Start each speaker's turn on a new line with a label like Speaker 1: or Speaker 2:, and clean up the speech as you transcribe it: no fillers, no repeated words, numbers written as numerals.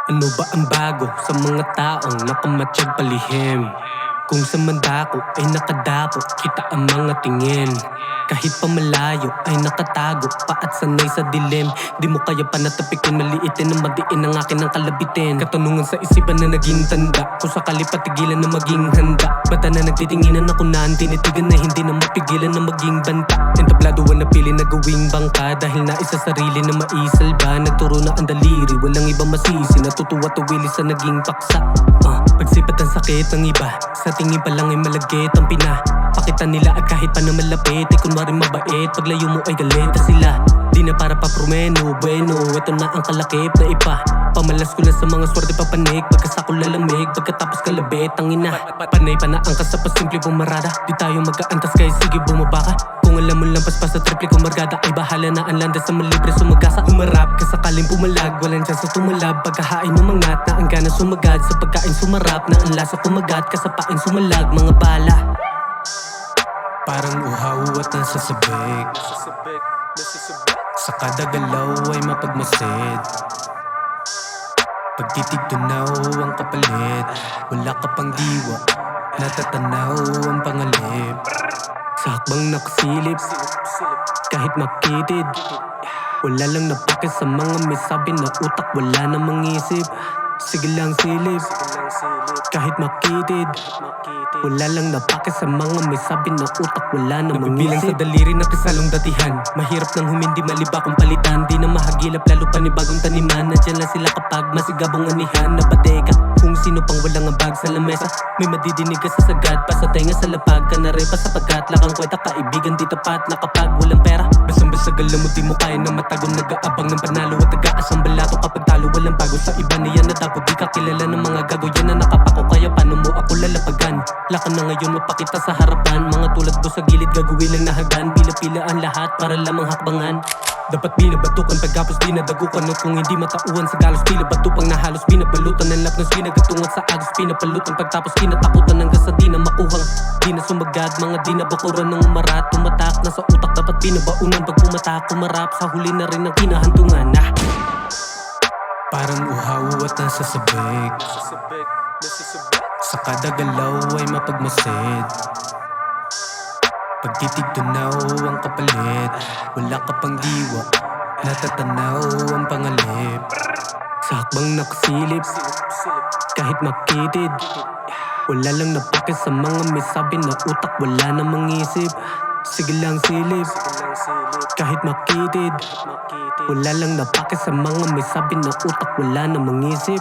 Speaker 1: Ano ba ang bago sa mga taong nakamatsyag palihim? Kung sa mandako ay nakadapo, kita ang mga tingin. Kahit pa malayo ay nakatago pa at sanay sa dilim. Di mo kaya panatapikin, maliitin na madiin ang akin ang kalabitin. Katanungan sa isipan na naging tanda, kung sakali patigilan na maging handa. Mata na nagtitinginan ako na ang tinitigan na hindi na mapigilan na maging banta. Entablado na pili na gawing bangka, dahil nais sa sarili na maisalba. Nagturo na ang daliri, walang ibang masisi, natutuwa tuwili sa naging paksa. Pagsipat ang sakit ng iba, sa tingin pa lang ay malagkit ang pinapakita nila. At kahit pa na malapit ay kunwari mabait, paglayo mo ay galit na sila. Di na para pa promeno, bueno, ito na ang kalakip na iba. Pamalas ko lang sa mga swerte papanik, pagkasako lalamig, pagkatapos kalabit ang ina. Panay pa na ang kasapas, simple pumarada. Di tayo mag-aantas kaya sige bumaba ka. Kung alam mo lang paspas sa triple kung margada, ay bahala na ang landas sa malibre sumagasa. Umarap ka sakaling pumalag, walang dyan sa tumalab. Pagkahain umangat na ang gana sumagad, sa pagkain sumarap na ang lasa kumagat. Kasapain sumalag mga bala, parang uhaw at nasasabik. Sa kada galaw ay mapagmasid, pagtitig tunaw ang kapalit. Wala ka pang diwa, natatanaw ang pangalip. Sa hakbang nakasilip, kahit makitid, wala lang napakit sa mga may sabi na utak, wala namang isip. Sige lang silip, kahit makitid, wala lang napakit sa mga may sabi na utak, wala namang isip. Nabibilang sa daliri na kasalong datihan, mahirap nang humindi maliba kung palitan. Di na mahagilap lalo pa ni bagong taniman, nandiyan lang sila kapag masigabong anihan. Napadeka kung sino pang walang ambag sa lamesa, may madidinig ka sa sagad, pa sa tenga sa lapag ka na repa sapagkat lakang kwenta kaibigan di tapat na kapag walang pera. Basang-basa galam mo di mo kaya na matagon, nag-aabang ng panalo at taga-asang balato. Kapag talo walang bago sa iba na yan na dapat di ka kilala ng mga gago yan na nakapako, kaya paano mo ako lalapagan? Lakan na ngayon mapakita sa harapan, mga tulad mo sa gilid gagawin lang na hagdan. Pila-pila ang lahat para lamang hakbangan. Dapat binabatukan pagkapos dinadagukan, at kung hindi matauhan sa galos tila batupang na halos pinabalutan ng lapnos, pinagatungan sa agos pinapalutan. Pagtapos kinatakutan hanggang sa di na makuhang di na sumagad, mga di na bakuran ng umarat. Tumatak na sa utak, dapat binabaunan pag pumatak kumarap, sa huli na rin ang kinahantungan. Parang uhaw at nasasabik, sa kada galaw ay mapagmasid, pagtitig tunaw ang kapalit. Wala ka pang diwa, natatanaw ang pangalip. Sa hakbang nakasilip, kahit makitid, wala lang napakit sa mga may sabi na utak, wala namang isip. Sige lang silip, kahit makitid, wala lang napakit sa mga may sabi na utak, wala namang isip.